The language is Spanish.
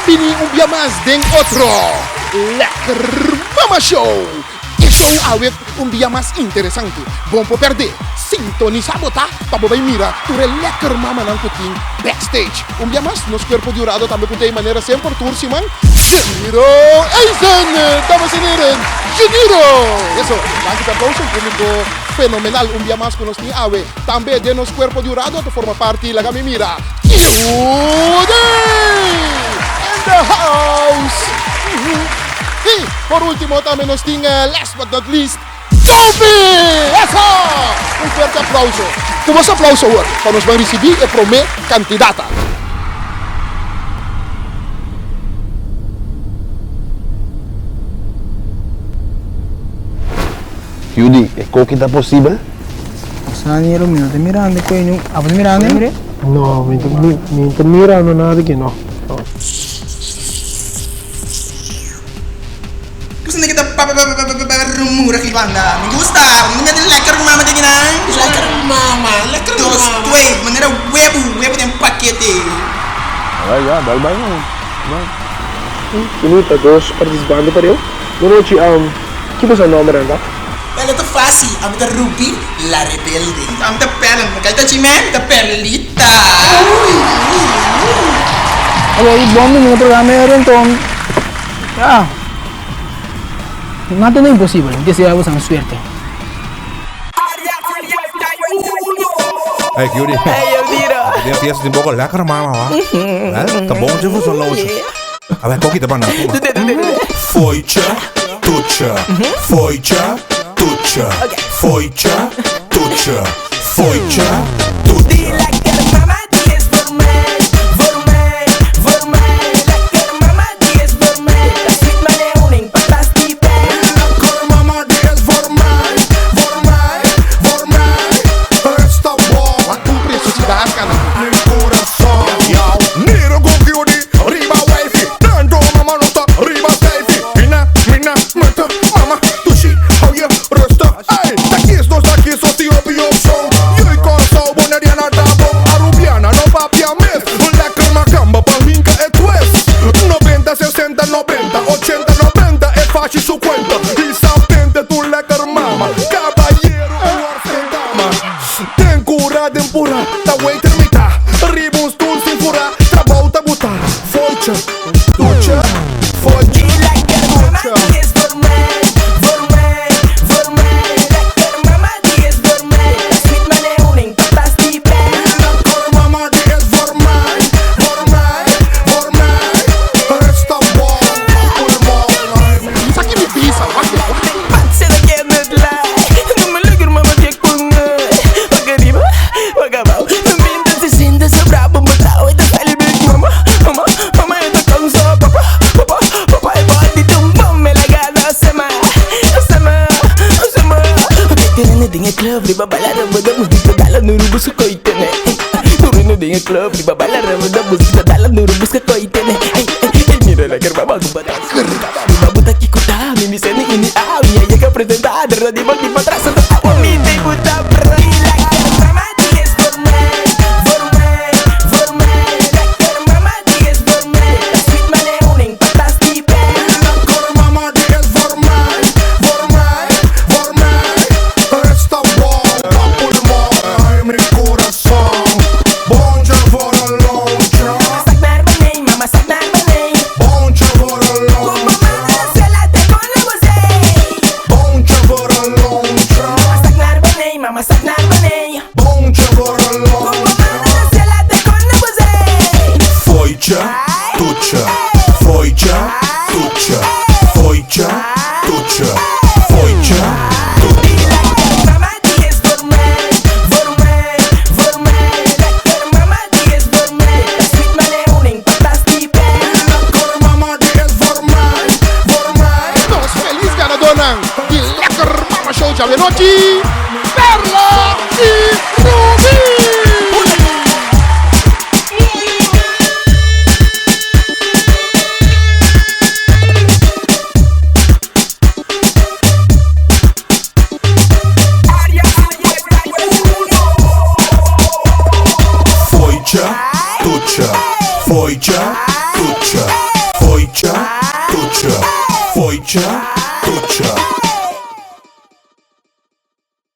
Bini un día más den otro Lekker Mama Show. El show awet un día más interesante. Bom por perder. Sintoniza bota para ver mira tu Lekker Mama nan kuting backstage. Un día más nos cuerpo durado también kuting de manera sempre tour si man. Janiro Eisen, damas y heren. Janiro. Eso, dank kita aplauso un público fenomenal. Un día más con los ni awe. También de nos cuerpo durado te forma parte la gami mira. The house. Y por último también nos tiene last but not least Toby. Eso. Un fuerte aplauso. Como ese aplauso hoor, para nos van a recibir el primer candidata. Yudi, ¿es que posible? Saniro, mi no te mirando, coño. ¿A vos mirando? No, mi te mirando nada que no. Gusto na kita rumura kay banda. Me gusta. Mga din lekker mama din na. Lekker mama. Dos, twee. Manera webo tem paquete. Ya, dale baño. Minuta, dos participantes para eu. Boa noite, que você nome anda? Ela tá fácil. A minha Ruby, la rebelde. A minha perla, a minha chimen, a perlita. Agora, o bom no programa era então. Ah. Nada é impossível, que se haga suerte. Hey Cutie. Hey, Elvira. Dia fiesta un poco lekker mama va. Tá bom de você loja. A ver, coquita para nada. Foicha, tucha. Foicha, tucha. Foicha, tucha. Foicha, tucha. Club di bawah lara muda musik dalam nurubus ke koi tene. Ini dah lekker mama gumbat. Babu tak ikuta mimi seni ini awi ya ka presenta ada di bang di patras untuk awak mimi buta berai lekker mama dies gourmet gourmet gourmet lekker mama dies gourmet sweet mane uning patas di pen Lekker mama dies gourmet gourmet gourmet. Esta bola pulmão ai mi coração. Noche, Perla y Ruby. Foicha, tucha. Future